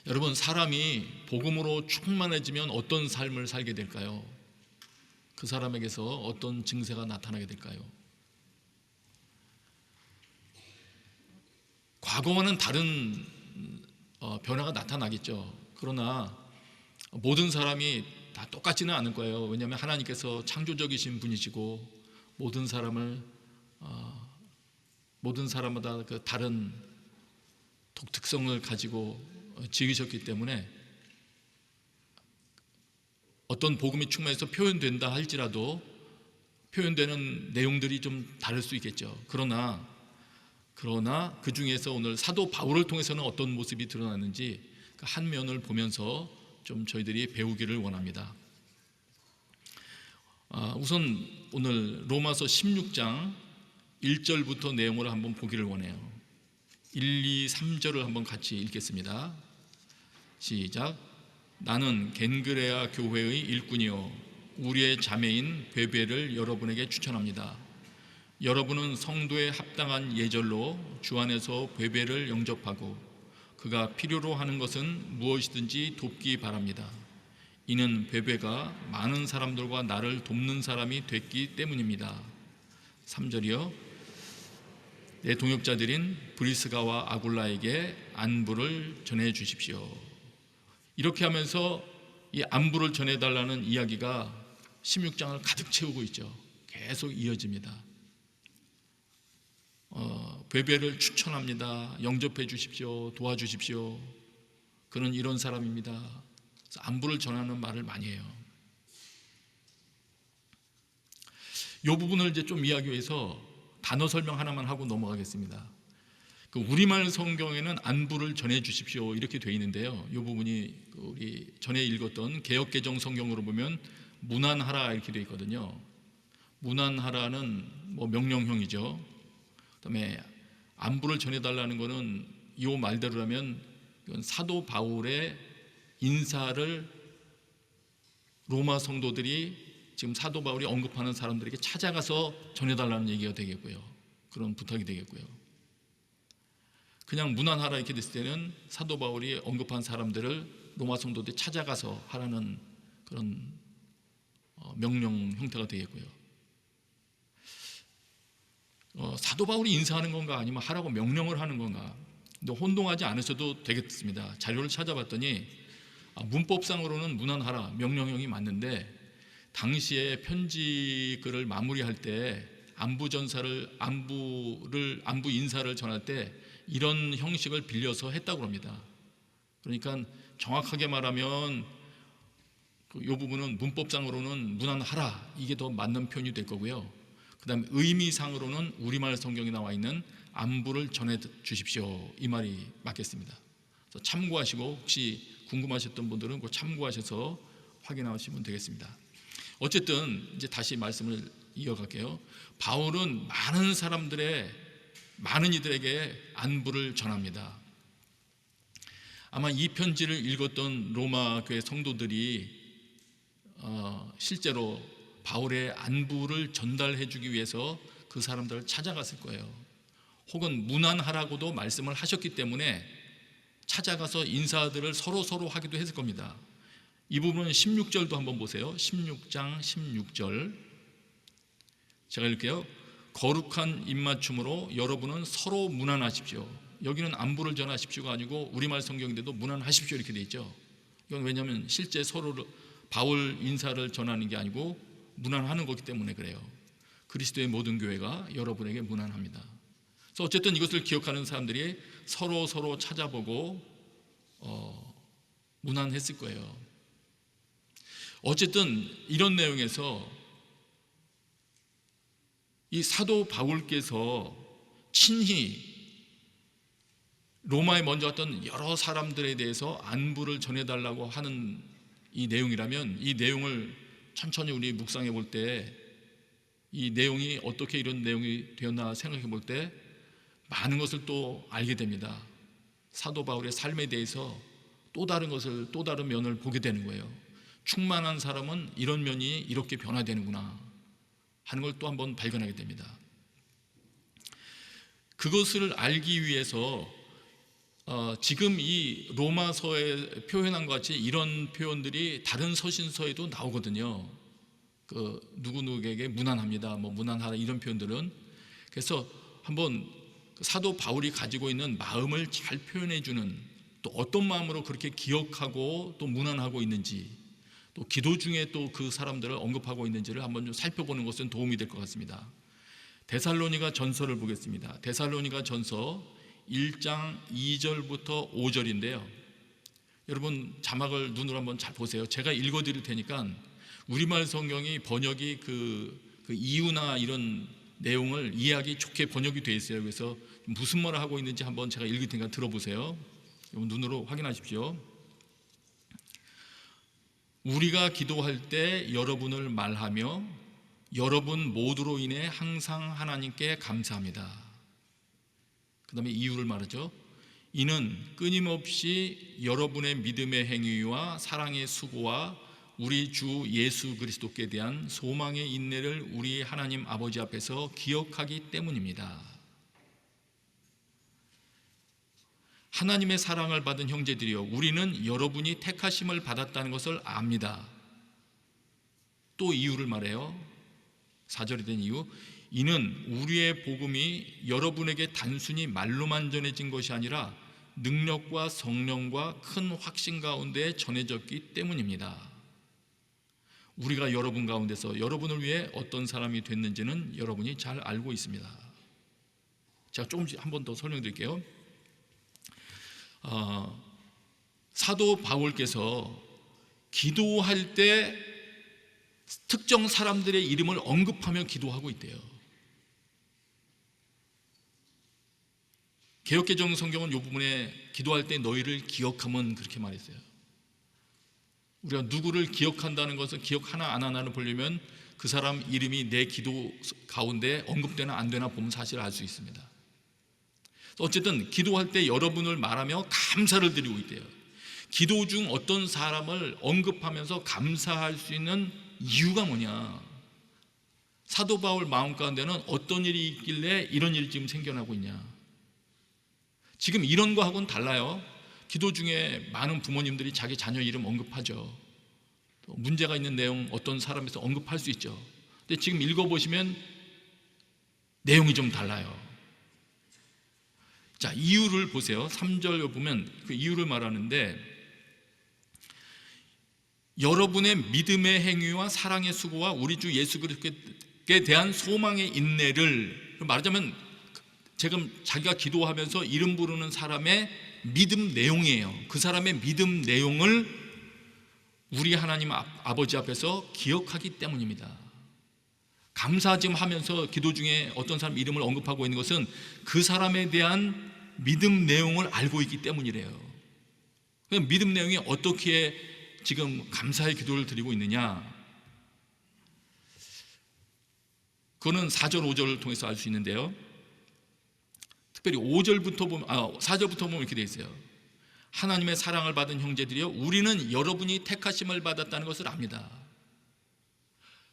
여러분, 사람이 복음으로 충만해지면 어떤 삶을 살게 될까요? 그 사람에게서 어떤 증세가 나타나게 될까요? 과거와는 다른 변화가 나타나겠죠. 그러나 모든 사람이 다 똑같지는 않을 거예요. 왜냐하면 하나님께서 창조적이신 분이시고 모든 사람마다 그 다른 독특성을 가지고 지으셨기 때문에 어떤 복음이 충만해서 표현된다 할지라도 표현되는 내용들이 좀 다를 수 있겠죠. 그러나 그 중에서 오늘 사도 바울을 통해서는 어떤 모습이 드러났는지 그 한 면을 보면서 좀 저희들이 배우기를 원합니다. 우선 오늘 로마서 16장 1절부터 내용을 한번 보기를 원해요. 1, 2, 3절을 한번 같이 읽겠습니다. 시작. 나는 겐그레아 교회의 일꾼이요 우리의 자매인 베베를 여러분에게 추천합니다. 여러분은 성도에 합당한 예절로 주 안에서 베베를 영접하고 그가 필요로 하는 것은 무엇이든지 돕기 바랍니다. 이는 베베가 많은 사람들과 나를 돕는 사람이 됐기 때문입니다. 3절이요. 내 동역자들인 브리스가와 아굴라에게 안부를 전해 주십시오. 이렇게 하면서 이 안부를 전해달라는 이야기가 16장을 가득 채우고 있죠. 계속 이어집니다. 베베를 추천합니다. 영접해 주십시오. 도와주십시오. 그는 이런 사람입니다. 안부를 전하는 말을 많이 해요. 이 부분을 이제 좀 이야기하기 위해서 단어 설명 하나만 하고 넘어가겠습니다. 그 우리말 성경에는 안부를 전해 주십시오 이렇게 되어 있는데요. 이 부분이 우리 전에 읽었던 개역개정 성경으로 보면 문안하라 이렇게 되어 있거든요. 문안하라는 명령형이죠. 그다음에 안부를 전해달라는 것은 이 말대로라면 사도 바울의 인사를 로마 성도들이 지금 사도 바울이 언급하는 사람들에게 찾아가서 전해달라는 얘기가 되겠고요. 그런 부탁이 되겠고요. 그냥 문안하라 이렇게 됐을 때는 사도 바울이 언급한 사람들을 로마 성도들이 찾아가서 하라는 그런 명령 형태가 되겠고요. 사도 바울이 인사하는 건가 아니면 하라고 명령을 하는 건가, 근데 혼동하지 않으셔도 되겠습니다. 자료를 찾아봤더니 문법상으로는 문안하라 명령형이 맞는데 당시에 편지 글을 마무리할 때 안부 인사를 전할 때 이런 형식을 빌려서 했다고 합니다. 그러니까 정확하게 말하면 이 부분은 문법상으로는 문안하라 이게 더 맞는 표현이 될 거고요. 그 다음에 의미상으로는 우리말 성경에 나와 있는 안부를 전해 주십시오 이 말이 맞겠습니다. 그래서 참고하시고 혹시 궁금하셨던 분들은 그 참고하셔서 확인하시면 되겠습니다. 어쨌든 이제 다시 말씀을 이어갈게요. 바울은 많은 이들에게 안부를 전합니다. 아마 이 편지를 읽었던 로마 교회 성도들이 실제로 바울의 안부를 전달해 주기 위해서 그 사람들을 찾아갔을 거예요. 혹은 문안하라고도 말씀을 하셨기 때문에 찾아가서 인사들을 서로 하기도 했을 겁니다. 이 부분은 16절도 한번 보세요. 16장 16절 제가 읽을게요. 거룩한 입맞춤으로 여러분은 서로 문안하십시오. 여기는 안부를 전하십시오가 아니고 우리말 성경인데도 문안하십시오 이렇게 돼 있죠. 이건 왜냐하면 실제 서로 바울 인사를 전하는 게 아니고 문안하는 거기 때문에 그래요. 그리스도의 모든 교회가 여러분에게 문안합니다. 그래서 어쨌든 이것을 기억하는 사람들이 서로 찾아보고 문안했을 거예요. 어쨌든 이런 내용에서 이 사도 바울께서 친히 로마에 먼저 왔던 여러 사람들에 대해서 안부를 전해달라고 하는 이 내용이라면 이 내용을 천천히 우리 묵상해 볼 때 이 내용이 어떻게 이런 내용이 되었나 생각해 볼 때 많은 것을 또 알게 됩니다. 사도 바울의 삶에 대해서 또 다른 면을 보게 되는 거예요. 충만한 사람은 이런 면이 이렇게 변화되는구나 하는 걸 또 한번 발견하게 됩니다. 그것을 알기 위해서 지금 이 로마서에 표현한 것 같이 이런 표현들이 다른 서신서에도 나오거든요. 그 누구누구에게 무난합니다, 뭐 무난하다, 이런 표현들은. 그래서 한번 사도 바울이 가지고 있는 마음을 잘 표현해 주는, 또 어떤 마음으로 그렇게 기억하고 또 무난하고 있는지, 또 기도 중에 또 그 사람들을 언급하고 있는지를 한번 좀 살펴보는 것은 도움이 될 것 같습니다. 데살로니가 전서를 보겠습니다. 데살로니가 전서 1장 2절부터 5절인데요. 여러분 자막을 눈으로 한번 잘 보세요. 제가 읽어드릴 테니까 우리말 성경이 번역이 그 이유나 이런 내용을 이해하기 좋게 번역이 되어 있어요. 그래서 무슨 말을 하고 있는지 한번 제가 읽을 테니까 들어보세요. 여러분 눈으로 확인하십시오. 우리가 기도할 때 여러분을 말하며 여러분 모두로 인해 항상 하나님께 감사합니다. 그 다음에 이유를 말하죠. 이는 끊임없이 여러분의 믿음의 행위와 사랑의 수고와 우리 주 예수 그리스도께 대한 소망의 인내를 우리 하나님 아버지 앞에서 기억하기 때문입니다. 하나님의 사랑을 받은 형제들이여, 우리는 여러분이 택하심을 받았다는 것을 압니다. 또 이유를 말해요. 4절이 된 이유. 이는 우리의 복음이 여러분에게 단순히 말로만 전해진 것이 아니라 능력과 성령과 큰 확신 가운데 전해졌기 때문입니다. 우리가 여러분 가운데서 여러분을 위해 어떤 사람이 됐는지는 여러분이 잘 알고 있습니다. 제가 조금씩 한 번 더 설명드릴게요. 사도 바울께서 기도할 때 특정 사람들의 이름을 언급하며 기도하고 있대요. 개역개정 성경은 이 부분에 기도할 때 너희를 기억하면 그렇게 말했어요. 우리가 누구를 기억한다는 것은 기억 하나 안 하나를 보려면 그 사람 이름이 내 기도 가운데 언급되나 안 되나 보면 사실 알 수 있습니다. 어쨌든 기도할 때 여러분을 말하며 감사를 드리고 있대요. 기도 중 어떤 사람을 언급하면서 감사할 수 있는 이유가 뭐냐? 사도 바울 마음 가운데는 어떤 일이 있길래 이런 일이 지금 생겨나고 있냐? 지금 이런 거하고는 달라요. 기도 중에 많은 부모님들이 자기 자녀 이름 언급하죠. 또 문제가 있는 내용 어떤 사람에서 언급할 수 있죠. 근데 지금 읽어보시면 내용이 좀 달라요. 자, 이유를 보세요. 3절 보면 그 이유를 말하는데, 여러분의 믿음의 행위와 사랑의 수고와 우리 주 예수 그리스도께 대한 소망의 인내를, 말하자면 지금 자기가 기도하면서 이름 부르는 사람의 믿음 내용이에요. 그 사람의 믿음 내용을 우리 하나님 아버지 앞에서 기억하기 때문입니다. 감사 지금 하면서 기도 중에 어떤 사람 이름을 언급하고 있는 것은 그 사람에 대한 믿음 내용을 알고 있기 때문이래요. 믿음 내용이 어떻게 지금 감사의 기도를 드리고 있느냐, 그거는 4절 5절을 통해서 알 수 있는데요. 특별히 5절부터 보면 4절부터 보면 이렇게 되어 있어요. 하나님의 사랑을 받은 형제들이여, 우리는 여러분이 택하심을 받았다는 것을 압니다.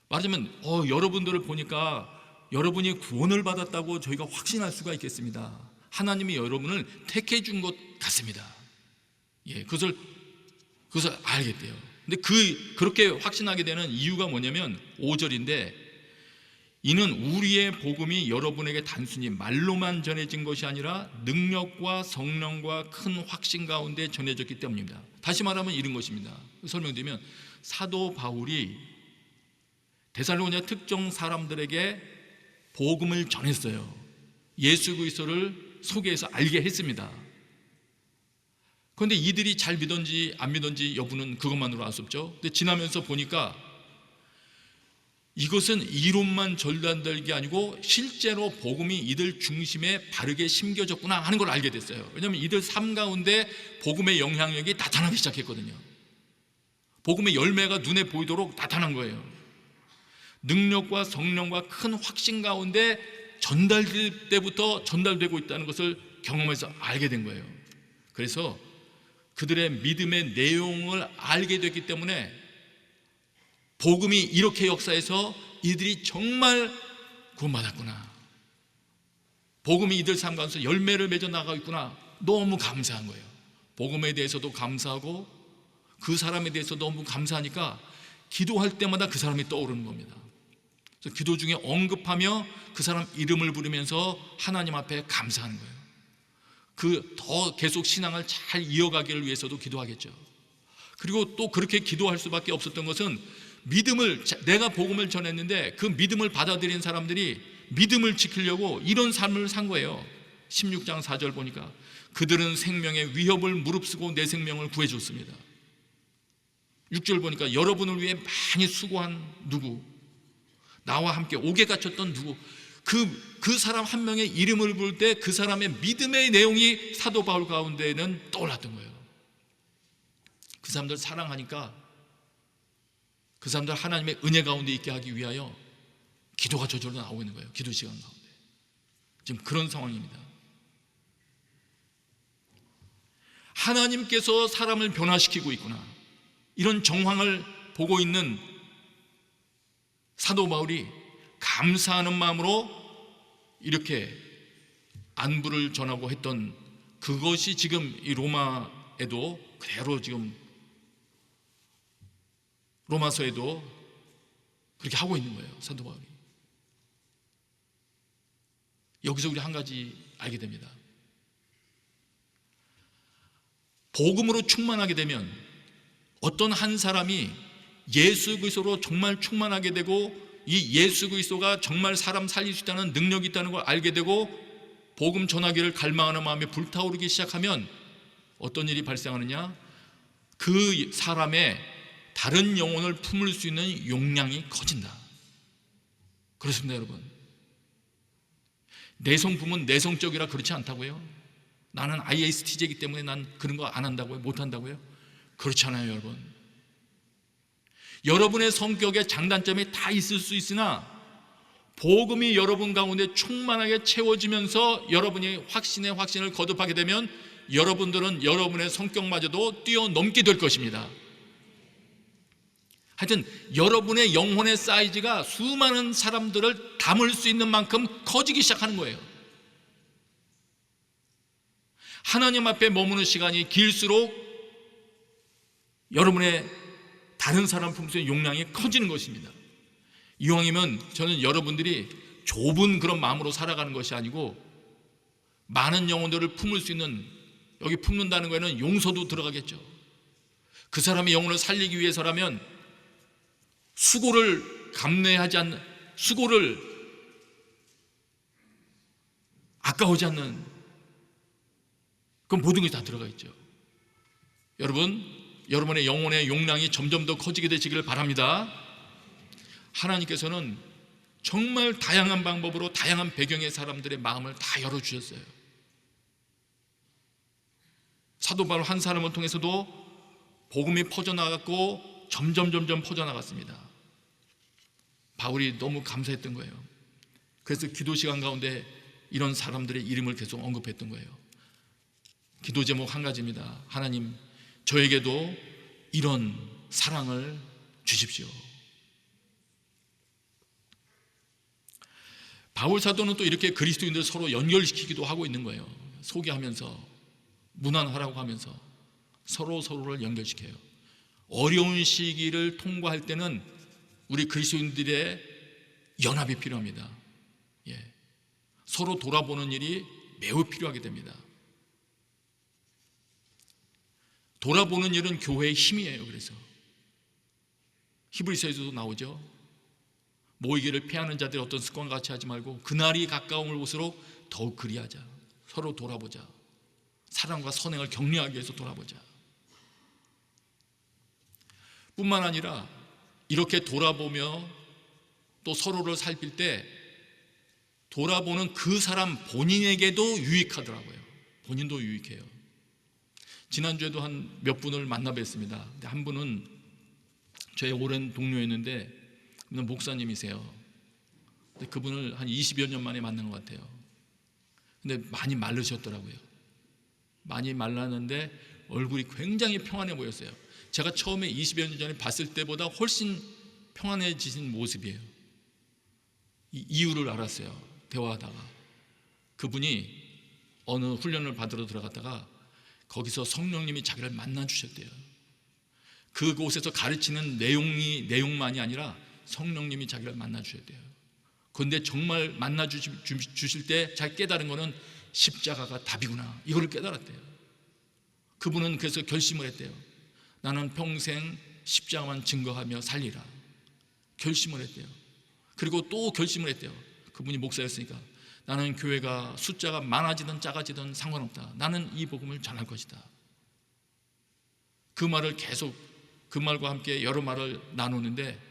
말하자면 여러분들을 보니까 여러분이 구원을 받았다고 저희가 확신할 수가 있겠습니다. 하나님이 여러분을 택해 준 것 같습니다. 예, 그것을 알겠대요. 근데 그렇게 확신하게 되는 이유가 뭐냐면 5절인데, 이는 우리의 복음이 여러분에게 단순히 말로만 전해진 것이 아니라 능력과 성령과 큰 확신 가운데 전해졌기 때문입니다. 다시 말하면 이런 것입니다. 설명드리면, 사도 바울이 데살로니가 특정 사람들에게 복음을 전했어요. 예수 그리스도를 소개해서 알게 했습니다. 그런데 이들이 잘 믿었는지 안 믿었는지 여부는 그것만으로 알 수 없죠. 근데 지나면서 보니까 이것은 이론만 전달된 게 아니고 실제로 복음이 이들 중심에 바르게 심겨졌구나 하는 걸 알게 됐어요. 왜냐하면 이들 삶 가운데 복음의 영향력이 나타나기 시작했거든요. 복음의 열매가 눈에 보이도록 나타난 거예요. 능력과 성령과 큰 확신 가운데 전달될 때부터 전달되고 있다는 것을 경험해서 알게 된 거예요. 그래서 그들의 믿음의 내용을 알게 됐기 때문에 복음이 이렇게 역사해서 이들이 정말 구원받았구나, 복음이 이들 삶 가운데서 열매를 맺어 나가고 있구나, 너무 감사한 거예요. 복음에 대해서도 감사하고 그 사람에 대해서 너무 감사하니까 기도할 때마다 그 사람이 떠오르는 겁니다. 그래서 기도 중에 언급하며 그 사람 이름을 부르면서 하나님 앞에 감사하는 거예요. 더 계속 신앙을 잘 이어가기를 위해서도 기도하겠죠. 그리고 또 그렇게 기도할 수밖에 없었던 것은 내가 복음을 전했는데 그 믿음을 받아들인 사람들이 믿음을 지키려고 이런 삶을 산 거예요. 16장 4절 보니까 그들은 생명의 위협을 무릅쓰고 내 생명을 구해줬습니다. 6절 보니까 여러분을 위해 많이 수고한 누구, 나와 함께 옥에 갇혔던 누구, 그 사람 한 명의 이름을 부를 때 그 사람의 믿음의 내용이 사도 바울 가운데는 떠올랐던 거예요. 그 사람들 사랑하니까 그 사람들 하나님의 은혜 가운데 있게 하기 위하여 기도가 저절로 나오고 있는 거예요. 기도 시간 가운데 지금 그런 상황입니다. 하나님께서 사람을 변화시키고 있구나, 이런 정황을 보고 있는 사도 바울이 감사하는 마음으로 이렇게 안부를 전하고 했던 그것이 지금 이 로마에도 그대로 지금 로마서에도 그렇게 하고 있는 거예요. 사도 바울이. 여기서 우리 한 가지 알게 됩니다. 복음으로 충만하게 되면 어떤 한 사람이 예수 그리스도로 정말 충만하게 되고 이 예수 그리스도가 정말 사람 살릴 수 있다는 능력이 있다는 걸 알게 되고 복음 전하기를 갈망하는 마음이 불타오르기 시작하면 어떤 일이 발생하느냐, 그 사람의 다른 영혼을 품을 수 있는 용량이 커진다. 그렇습니다, 여러분. 내성품은 내성적이라 그렇지 않다고요? 나는 ISTJ이기 때문에 난 그런 거 안 한다고요? 못 한다고요? 그렇지 않아요, 여러분. 여러분의 성격에 장단점이 다 있을 수 있으나 복음이 여러분 가운데 충만하게 채워지면서 여러분이 확신의 확신을 거듭하게 되면 여러분들은 여러분의 성격마저도 뛰어넘게 될 것입니다. 하여튼 여러분의 영혼의 사이즈가 수많은 사람들을 담을 수 있는 만큼 커지기 시작하는 거예요. 하나님 앞에 머무는 시간이 길수록 여러분의 다른 사람 품수의 용량이 커지는 것입니다. 이왕이면 저는 여러분들이 좁은 그런 마음으로 살아가는 것이 아니고 많은 영혼들을 품을 수 있는, 여기 품는다는 거에는 용서도 들어가겠죠. 그 사람의 영혼을 살리기 위해서라면 수고를 아까워지 않는 그 모든 것이 다 들어가 있죠. 여러분의 영혼의 용량이 점점 더 커지게 되시기를 바랍니다. 하나님께서는 정말 다양한 방법으로 다양한 배경의 사람들의 마음을 다 열어주셨어요. 사도 바울 한 사람을 통해서도 복음이 퍼져나갔고 점점 퍼져나갔습니다. 바울이 너무 감사했던 거예요. 그래서 기도 시간 가운데 이런 사람들의 이름을 계속 언급했던 거예요. 기도 제목 한 가지입니다. 하나님, 저에게도 이런 사랑을 주십시오. 바울 사도는 또 이렇게 그리스도인들 서로 연결시키기도 하고 있는 거예요. 소개하면서, 문안하라고 하면서 서로를 연결시켜요. 어려운 시기를 통과할 때는 우리 그리스도인들의 연합이 필요합니다. 서로 돌아보는 일이 매우 필요하게 됩니다. 돌아보는 일은 교회의 힘이에요. 그래서 히브리서에서도 나오죠. 모이기를 피하는 자들이 어떤 습관과 같이 하지 말고 그날이 가까움을 볼수록 더욱 그리하자. 서로 돌아보자. 사랑과 선행을 격려하기 위해서 돌아보자. 뿐만 아니라 이렇게 돌아보며 또 서로를 살필 때 돌아보는 그 사람 본인에게도 유익하더라고요. 본인도 유익해요. 지난주에도 한 몇 분을 만나 뵀습니다. 근데 한 분은 저의 오랜 동료였는데 목사님이세요. 근데 그분을 한 20여 년 만에 만난 것 같아요. 근데 많이 마르셨더라고요. 많이 말랐는데 얼굴이 굉장히 평안해 보였어요. 제가 처음에 20여 년 전에 봤을 때보다 훨씬 평안해지신 모습이에요. 이유를 알았어요. 대화하다가 그분이 어느 훈련을 받으러 들어갔다가 거기서 성령님이 자기를 만나 주셨대요. 그곳에서 가르치는 내용만이 아니라 성령님이 자기를 만나 주셨대요. 그런데 정말 만나 주실 때 자기 깨달은 거는 십자가가 답이구나, 이걸 깨달았대요. 그분은 그래서 결심을 했대요. 나는 평생 십자가만 증거하며 살리라, 결심을 했대요. 그리고 또 결심을 했대요. 그분이 목사였으니까 나는 교회가 숫자가 많아지든 작아지든 상관없다, 나는 이 복음을 전할 것이다. 그 말을 계속, 그 말과 함께 여러 말을 나누는데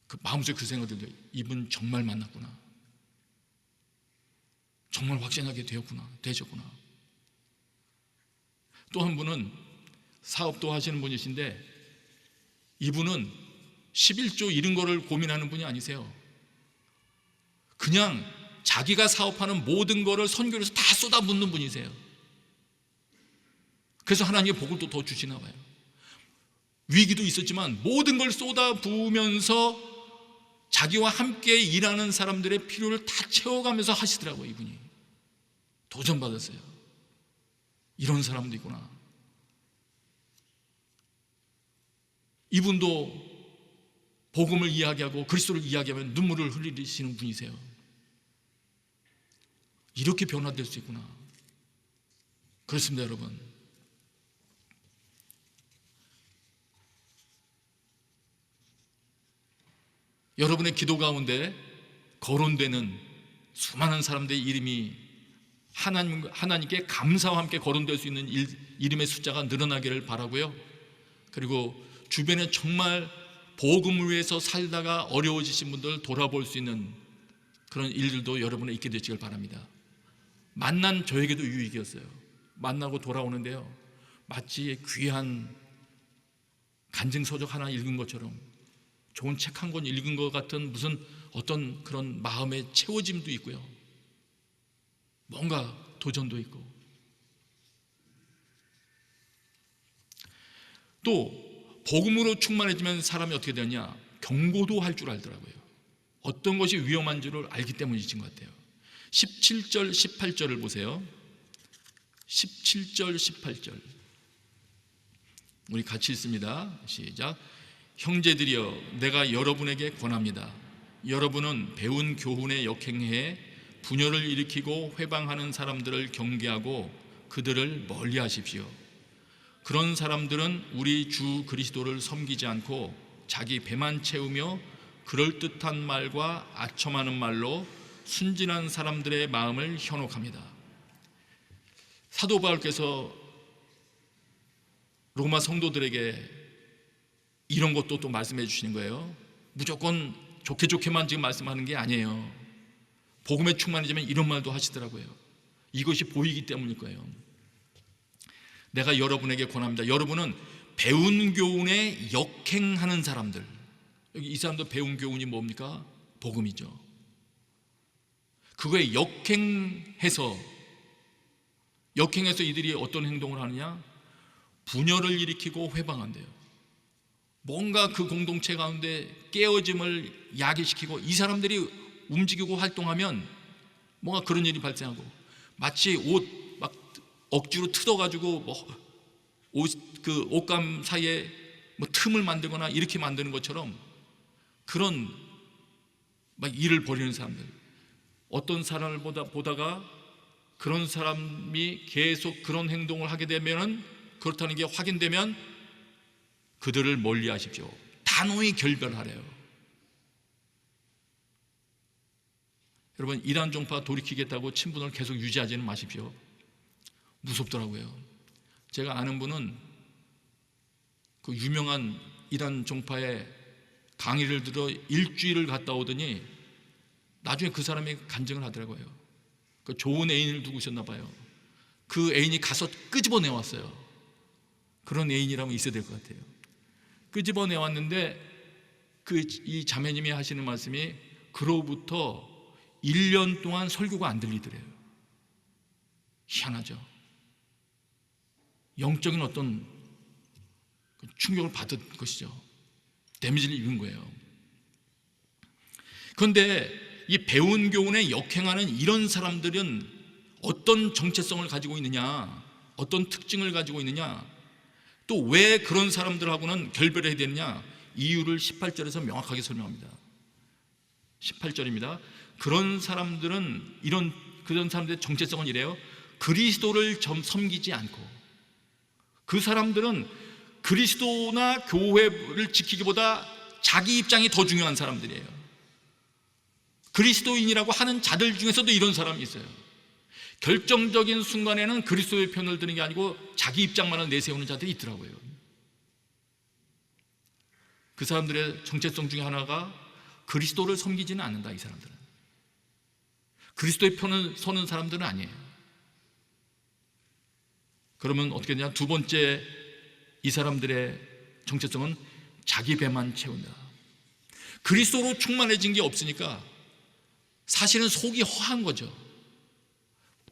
그 마음속에 그 생각이 들어요. 이분 정말 만났구나, 정말 확신하게 되셨구나. 또 한 분은 사업도 하시는 분이신데 이분은 11조 이런 거를 고민하는 분이 아니세요. 그냥 자기가 사업하는 모든 거를 선교를 해서 다 쏟아붓는 분이세요. 그래서 하나님의 복을 또 더 주시나 봐요. 위기도 있었지만 모든 걸 쏟아부으면서 자기와 함께 일하는 사람들의 필요를 다 채워가면서 하시더라고요. 이분이 도전받았어요. 이런 사람도 있구나. 이분도 복음을 이야기하고 그리스도를 이야기하면 눈물을 흘리시는 분이세요. 이렇게 변화될 수 있구나. 그렇습니다, 여러분. 여러분의 기도 가운데 거론되는 수많은 사람들의 이름이 하나님께 감사와 함께 거론될 수 있는 이름의 숫자가 늘어나기를 바라고요. 그리고 주변에 정말 복음을 위해서 살다가 어려워지신 분들 돌아볼 수 있는 그런 일들도 여러분에 있게 되시길 바랍니다. 만난 저에게도 유익이었어요. 만나고 돌아오는데요, 마치 귀한 간증서적 하나 읽은 것처럼, 좋은 책 한 권 읽은 것 같은 무슨 어떤 그런 마음의 채워짐도 있고요, 뭔가 도전도 있고, 또 복음으로 충만해지면 사람이 어떻게 되느냐, 경고도 할 줄 알더라고요. 어떤 것이 위험한 줄을 알기 때문이신 것 같아요. 17절 18절을 보세요. 17절 18절 우리 같이 읽습니다. 시작. 형제들이여, 내가 여러분에게 권합니다. 여러분은 배운 교훈에 역행해 분열을 일으키고 회방하는 사람들을 경계하고 그들을 멀리 하십시오. 그런 사람들은 우리 주 그리스도를 섬기지 않고 자기 배만 채우며 그럴듯한 말과 아첨하는 말로 순진한 사람들의 마음을 현혹합니다. 사도 바울께서 로마 성도들에게 이런 것도 또 말씀해 주시는 거예요. 무조건 좋게만 지금 말씀하는 게 아니에요. 복음에 충만해지면 이런 말도 하시더라고요. 이것이 보이기 때문일 거예요. 내가 여러분에게 권합니다. 여러분은 배운 교훈에 역행하는 사람들, 여기 이 사람도 배운 교훈이 뭡니까? 복음이죠. 그거에 역행해서 이들이 어떤 행동을 하느냐? 분열을 일으키고 회방한대요. 뭔가 그 공동체 가운데 깨어짐을 야기시키고 이 사람들이 움직이고 활동하면 뭔가 그런 일이 발생하고, 마치 옷 막 억지로 틀어가지고 그 옷감 사이에 틈을 만들거나 이렇게 만드는 것처럼 그런 막 일을 벌이는 사람들, 어떤 사람을 보다가 그런 사람이 계속 그런 행동을 하게 되면, 그렇다는 게 확인되면 그들을 멀리 하십시오. 단호히 결별하래요. 여러분, 이란 종파 돌이키겠다고 친분을 계속 유지하지는 마십시오. 무섭더라고요. 제가 아는 분은 그 유명한 이란 종파에 강의를 들어 일주일을 갔다 오더니 나중에 그 사람이 간증을 하더라고요. 그 좋은 애인을 두고 있었나 봐요. 그 애인이 가서 끄집어내왔어요. 그런 애인이라면 있어야 될 것 같아요. 끄집어내왔는데 이 자매님이 하시는 말씀이 그로부터 1년 동안 설교가 안 들리더래요. 희한하죠. 영적인 어떤 충격을 받은 것이죠. 데미지를 입은 거예요. 그런데 이 배운 교훈에 역행하는 이런 사람들은 어떤 정체성을 가지고 있느냐, 어떤 특징을 가지고 있느냐, 또 왜 그런 사람들하고는 결별해야 되느냐, 이유를 18절에서 명확하게 설명합니다. 18절입니다. 그런 사람들의 정체성은 이래요. 그리스도를 섬기지 않고, 그 사람들은 그리스도나 교회를 지키기보다 자기 입장이 더 중요한 사람들이에요. 그리스도인이라고 하는 자들 중에서도 이런 사람이 있어요. 결정적인 순간에는 그리스도의 편을 드는 게 아니고 자기 입장만을 내세우는 자들이 있더라고요. 그 사람들의 정체성 중에 하나가 그리스도를 섬기지는 않는다. 이 사람들은 그리스도의 편을 서는 사람들은 아니에요. 그러면 어떻게 되냐? 두 번째, 이 사람들의 정체성은 자기 배만 채운다. 그리스도로 충만해진 게 없으니까 사실은 속이 허한 거죠.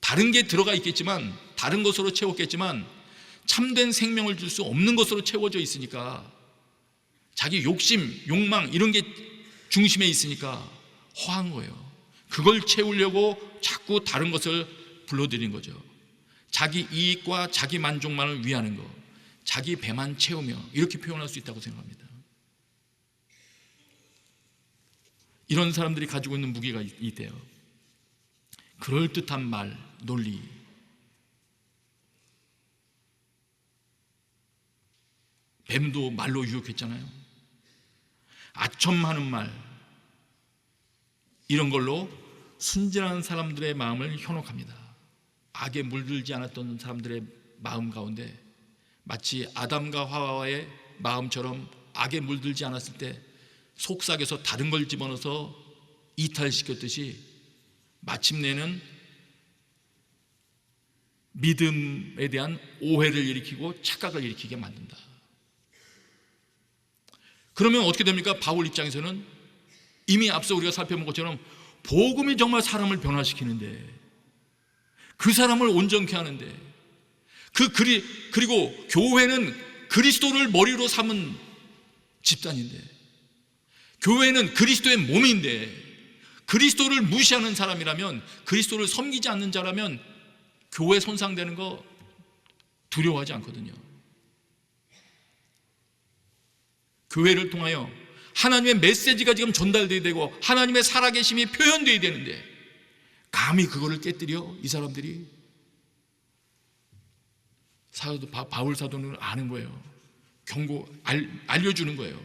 다른 게 들어가 있겠지만, 다른 것으로 채웠겠지만 참된 생명을 줄 수 없는 것으로 채워져 있으니까, 자기 욕심, 욕망 이런 게 중심에 있으니까 허한 거예요. 그걸 채우려고 자꾸 다른 것을 불러들이는 거죠. 자기 이익과 자기 만족만을 위하는 거, 자기 배만 채우며, 이렇게 표현할 수 있다고 생각합니다. 이런 사람들이 가지고 있는 무기가 있대요. 그럴듯한 말, 논리. 뱀도 말로 유혹했잖아요. 아첨하는 말, 이런 걸로 순진한 사람들의 마음을 현혹합니다. 악에 물들지 않았던 사람들의 마음 가운데 마치 아담과 하와의 마음처럼 악에 물들지 않았을 때 속삭여서 다른 걸 집어넣어서 이탈시켰듯이 마침내는 믿음에 대한 오해를 일으키고 착각을 일으키게 만든다. 그러면 어떻게 됩니까? 바울 입장에서는 이미 앞서 우리가 살펴본 것처럼 복음이 정말 사람을 변화시키는데, 그 사람을 온전케 하는데, 그리고 교회는 그리스도를 머리로 삼은 집단인데, 교회는 그리스도의 몸인데, 그리스도를 무시하는 사람이라면, 그리스도를 섬기지 않는 자라면 교회 손상되는 거 두려워하지 않거든요. 교회를 통하여 하나님의 메시지가 지금 전달돼야 되고 하나님의 살아계심이 표현돼야 되는데, 감히 그거를 깨뜨려 이 사람들이. 바울 사도는 아는 거예요. 알려주는 거예요.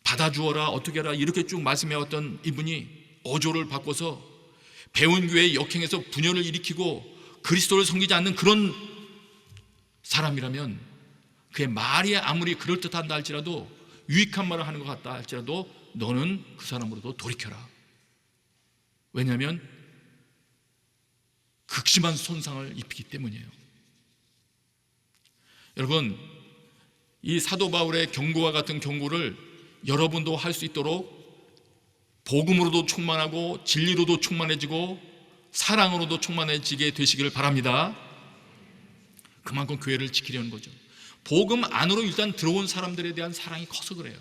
받아주어라, 어떻게 해라, 이렇게 쭉 말씀해왔던 이분이 어조를 바꿔서 배운 교회의 역행에서 분열을 일으키고 그리스도를 섬기지 않는 그런 사람이라면, 그의 말이 아무리 그럴듯한다 할지라도, 유익한 말을 하는 것 같다 할지라도 너는 그 사람으로도 돌이켜라. 왜냐하면 극심한 손상을 입히기 때문이에요. 여러분, 이 사도 바울의 경고와 같은 경고를 여러분도 할 수 있도록 복음으로도 충만하고 진리로도 충만해지고 사랑으로도 충만해지게 되시기를 바랍니다. 그만큼 교회를 지키려는 거죠. 복음 안으로 일단 들어온 사람들에 대한 사랑이 커서 그래요.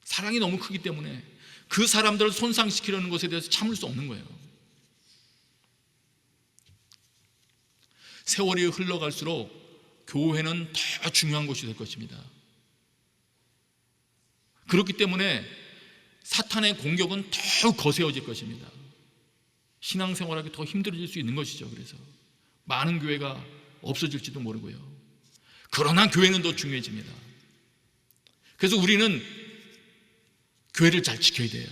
사랑이 너무 크기 때문에 그 사람들을 손상시키려는 것에 대해서 참을 수 없는 거예요. 세월이 흘러갈수록 교회는 더 중요한 것이 될 것입니다. 그렇기 때문에 사탄의 공격은 더 거세어질 것입니다. 신앙생활하기 더 힘들어질 수 있는 것이죠. 그래서 많은 교회가 없어질지도 모르고요. 그러나 교회는 더 중요해집니다. 그래서 우리는 교회를 잘 지켜야 돼요.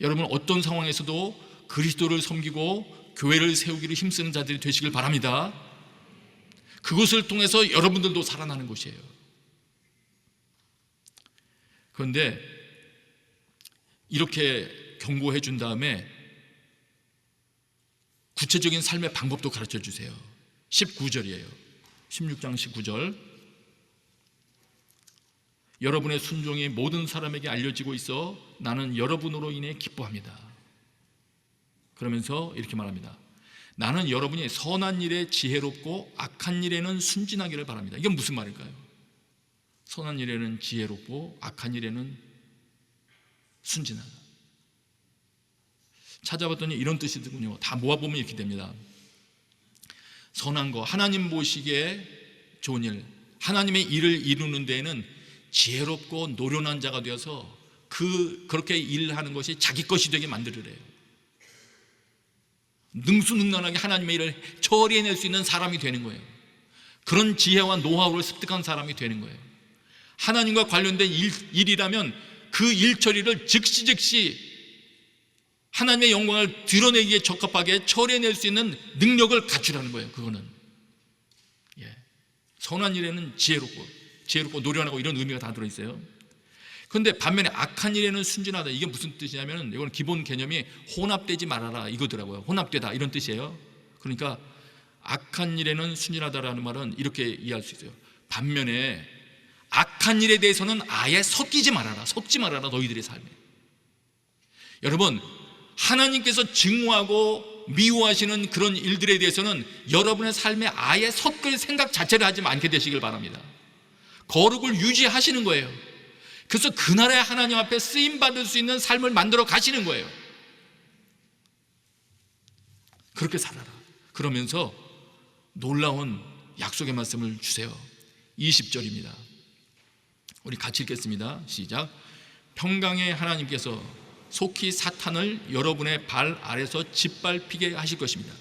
여러분, 어떤 상황에서도 그리스도를 섬기고 교회를 세우기를 힘쓰는 자들이 되시길 바랍니다. 그것을 통해서 여러분들도 살아나는 것이에요. 그런데 이렇게 경고해 준 다음에 구체적인 삶의 방법도 가르쳐 주세요. 19절이에요. 16장 19절. 여러분의 순종이 모든 사람에게 알려지고 있어 나는 여러분으로 인해 기뻐합니다. 그러면서 이렇게 말합니다. 나는 여러분이 선한 일에 지혜롭고 악한 일에는 순진하기를 바랍니다. 이건 무슨 말일까요? 선한 일에는 지혜롭고 악한 일에는 순진하다. 찾아봤더니 이런 뜻이더군요. 다 모아보면 이렇게 됩니다. 선한 거, 하나님 보시기에 좋은 일, 하나님의 일을 이루는 데에는 지혜롭고 노련한 자가 되어서 그렇게 일하는 것이 자기 것이 되게 만들으래요. 능수능란하게 하나님의 일을 처리해낼 수 있는 사람이 되는 거예요. 그런 지혜와 노하우를 습득한 사람이 되는 거예요. 하나님과 관련된 일이라면 그 일 처리를 즉시 하나님의 영광을 드러내기에 적합하게 처리해낼 수 있는 능력을 갖추라는 거예요. 그거는 선한 일에는 지혜롭고 노련하고 이런 의미가 다 들어있어요. 그런데 반면에 악한 일에는 순진하다. 이게 무슨 뜻이냐면 이건 기본 개념이 혼합되지 말아라 이거더라고요. 혼합되다 이런 뜻이에요. 그러니까 악한 일에는 순진하다라는 말은 이렇게 이해할 수 있어요. 반면에 악한 일에 대해서는 아예 섞지 말아라 너희들의 삶에. 여러분, 하나님께서 증오하고 미워하시는 그런 일들에 대해서는 여러분의 삶에 아예 섞을 생각 자체를 하지 않게 되시길 바랍니다. 거룩을 유지하시는 거예요. 그래서 그날의 하나님 앞에 쓰임받을 수 있는 삶을 만들어 가시는 거예요. 그렇게 살아라. 그러면서 놀라운 약속의 말씀을 주세요. 20절입니다. 우리 같이 읽겠습니다. 시작. 평강의 하나님께서 속히 사탄을 여러분의 발 아래서 짓밟히게 하실 것입니다.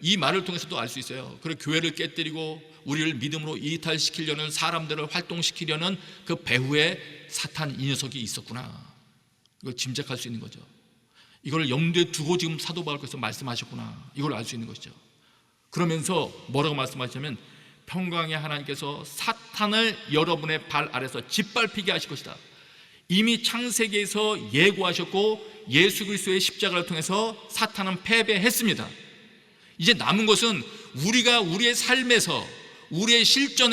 이 말을 통해서도 알 수 있어요. 그래, 교회를 깨뜨리고 우리를 믿음으로 이탈시키려는, 사람들을 활동시키려는 그 배후에 사탄 이 녀석이 있었구나. 이걸 짐작할 수 있는 거죠. 이걸 염두에 두고 지금 사도 바울께서 말씀하셨구나, 이걸 알 수 있는 것이죠. 그러면서 뭐라고 말씀하시냐면 평강의 하나님께서 사탄을 여러분의 발 아래서 짓밟히게 하실 것이다. 이미 창세기에서 예고하셨고 예수 그리스도의 십자가를 통해서 사탄은 패배했습니다. 이제 남은 것은 우리가 우리의 삶에서, 우리의 실전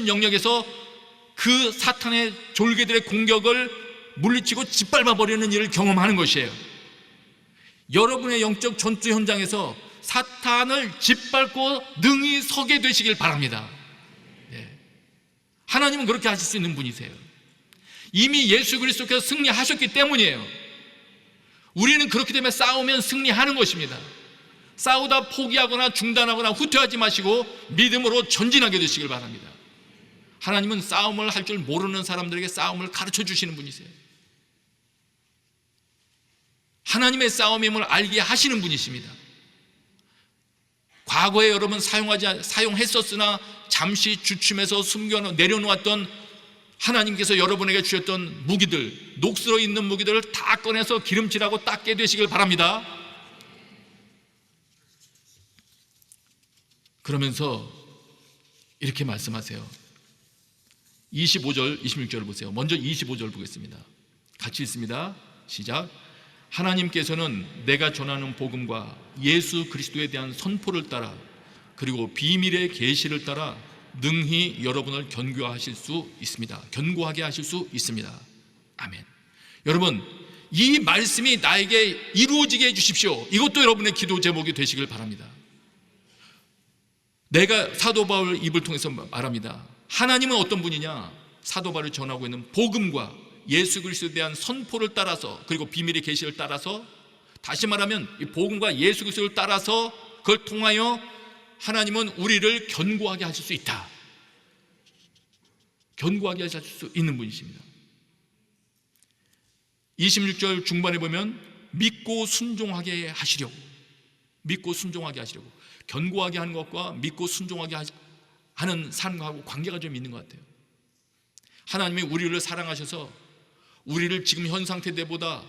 영역에서 그 사탄의 졸개들의 공격을 물리치고 짓밟아버리는 일을 경험하는 것이에요. 여러분의 영적 전투 현장에서 사탄을 짓밟고 능히 서게 되시길 바랍니다. 하나님은 그렇게 하실 수 있는 분이세요. 이미 예수 그리스도께서 승리하셨기 때문이에요. 우리는 그렇기 때문에 싸우면 승리하는 것입니다. 싸우다 포기하거나 중단하거나 후퇴하지 마시고 믿음으로 전진하게 되시길 바랍니다. 하나님은 싸움을 할 줄 모르는 사람들에게 싸움을 가르쳐 주시는 분이세요. 하나님의 싸움임을 알게 하시는 분이십니다. 과거에 여러분 사용했었으나 잠시 주춤해서 내려놓았던 하나님께서 여러분에게 주셨던 무기들, 녹슬어 있는 무기들을 다 꺼내서 기름칠하고 닦게 되시길 바랍니다. 그러면서 이렇게 말씀하세요. 25절, 26절을 보세요. 먼저 25절 보겠습니다. 같이 읽습니다. 시작. 하나님께서는 내가 전하는 복음과 예수 그리스도에 대한 선포를 따라 그리고 비밀의 계시를 따라 능히 여러분을 견고하게 하실 수 있습니다. 아멘. 여러분, 이 말씀이 나에게 이루어지게 해주십시오. 이것도 여러분의 기도 제목이 되시길 바랍니다. 내가 사도 바울 입을 통해서 말합니다. 하나님은 어떤 분이냐? 사도 바울이 전하고 있는 복음과 예수 그리스도에 대한 선포를 따라서, 그리고 비밀의 계시를 따라서, 다시 말하면 이 복음과 예수 그리스도를 따라서 그걸 통하여 하나님은 우리를 견고하게 하실 수 있다. 견고하게 하실 수 있는 분이십니다. 26절 중반에 보면 믿고 순종하게 하시려고, 견고하게 하는 것과 믿고 순종하게 하는 삶하고 관계가 좀 있는 것 같아요. 하나님이 우리를 사랑하셔서 우리를 지금 현 상태보다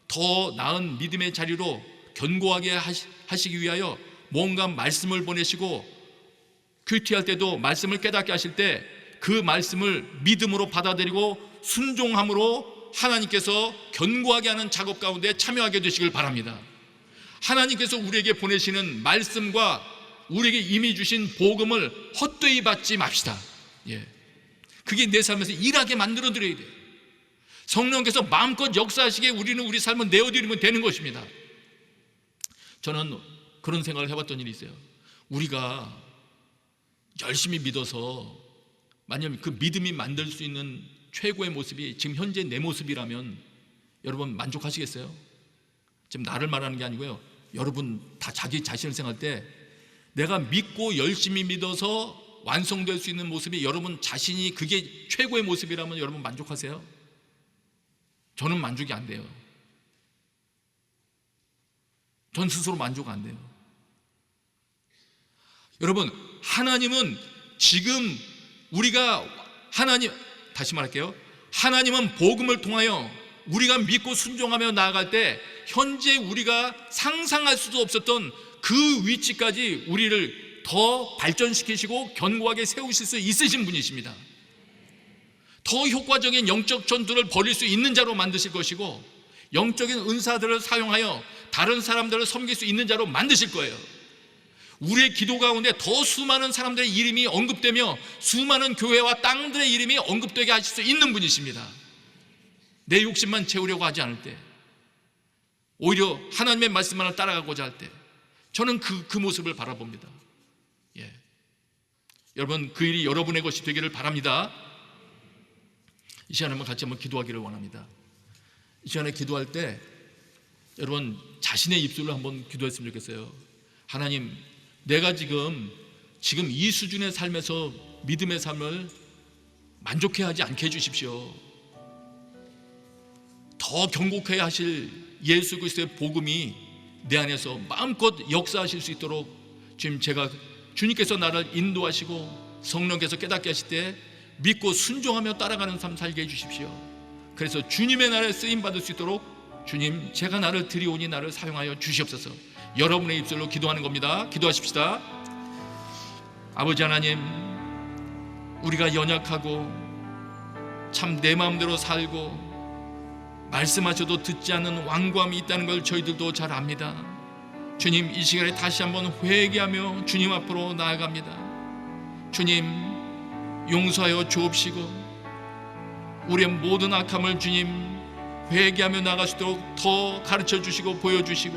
더 나은 믿음의 자리로 견고하게 하시기 위하여 뭔가 말씀을 보내시고, 큐티할 때도 말씀을 깨닫게 하실 때 그 말씀을 믿음으로 받아들이고 순종함으로 하나님께서 견고하게 하는 작업 가운데 참여하게 되시길 바랍니다. 하나님께서 우리에게 보내시는 말씀과 우리에게 이미 주신 복음을 헛되이 받지 맙시다. 그게 내 삶에서 일하게 만들어 드려야 돼요. 성령께서 마음껏 역사하시기에 우리는 우리 삶을 내어드리면 되는 것입니다. 저는 그런 생각을 해봤던 일이 있어요. 우리가 열심히 믿어서 만약 그 믿음이 만들 수 있는 최고의 모습이 지금 현재 내 모습이라면 여러분 만족하시겠어요? 지금 나를 말하는 게 아니고요, 여러분 다 자기 자신을 생각할 때 내가 믿고 열심히 믿어서 완성될 수 있는 모습이 여러분 자신이 그게 최고의 모습이라면 여러분 만족하세요? 저는 만족이 안 돼요. 전 스스로 만족 안 돼요. 여러분, 하나님은 지금 우리가 다시 말할게요. 하나님은 복음을 통하여 우리가 믿고 순종하며 나아갈 때 현재 우리가 상상할 수도 없었던 그 위치까지 우리를 더 발전시키시고 견고하게 세우실 수 있으신 분이십니다. 더 효과적인 영적 전투를 벌일 수 있는 자로 만드실 것이고, 영적인 은사들을 사용하여 다른 사람들을 섬길 수 있는 자로 만드실 거예요. 우리의 기도 가운데 더 수많은 사람들의 이름이 언급되며 수많은 교회와 땅들의 이름이 언급되게 하실 수 있는 분이십니다. 내 욕심만 채우려고 하지 않을 때, 오히려 하나님의 말씀만을 따라가고자 할 때, 저는 그 모습을 바라봅니다. 예. 여러분, 그 일이 여러분의 것이 되기를 바랍니다. 이 시간에 한번 같이 한번 기도하기를 원합니다. 이 시간에 기도할 때 여러분 자신의 입술로 한번 기도했으면 좋겠어요. 하나님, 내가 지금 이 수준의 삶에서 믿음의 삶을 만족해 하지 않게 해주십시오. 더 경고케 하실 예수 그리스도의 복음이 내 안에서 마음껏 역사하실 수 있도록 지금 주님께서 나를 인도하시고 성령께서 깨닫게 하실 때 믿고 순종하며 따라가는 삶 살게 해주십시오. 그래서 주님의 나라에 쓰임받을 수 있도록 주님, 제가 나를 드리오니 나를 사용하여 주시옵소서. 여러분의 입술로 기도하는 겁니다. 기도하십시다. 아버지 하나님, 우리가 연약하고 참 내 마음대로 살고 말씀하셔도 듣지 않는 완고함이 있다는 걸 저희들도 잘 압니다. 주님, 이 시간에 다시 한번 회개하며 주님 앞으로 나아갑니다. 주님, 용서하여 주옵시고 우리의 모든 악함을 주님 회개하며 나갈 수 있도록 더 가르쳐 주시고 보여주시고,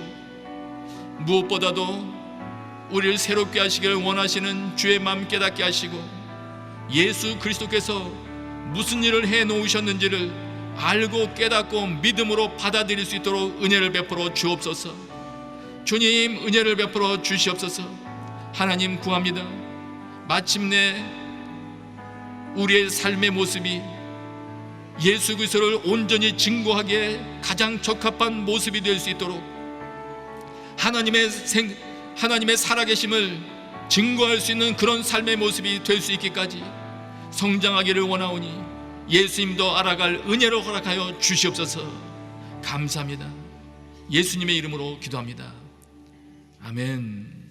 무엇보다도 우리를 새롭게 하시기를 원하시는 주의 마음 깨닫게 하시고, 예수 그리스도께서 무슨 일을 해 놓으셨는지를 알고 깨닫고 믿음으로 받아들일 수 있도록 은혜를 베풀어 주옵소서. 주님, 은혜를 베풀어 주시옵소서. 하나님 구합니다. 마침내 우리의 삶의 모습이 예수 그리스도를 온전히 증거하기에 가장 적합한 모습이 될 수 있도록 하나님의 살아계심을 증거할 수 있는 그런 삶의 모습이 될 수 있기까지 성장하기를 원하오니 예수님도 알아갈 은혜로 허락하여 주시옵소서. 감사합니다. 예수님의 이름으로 기도합니다. 아멘.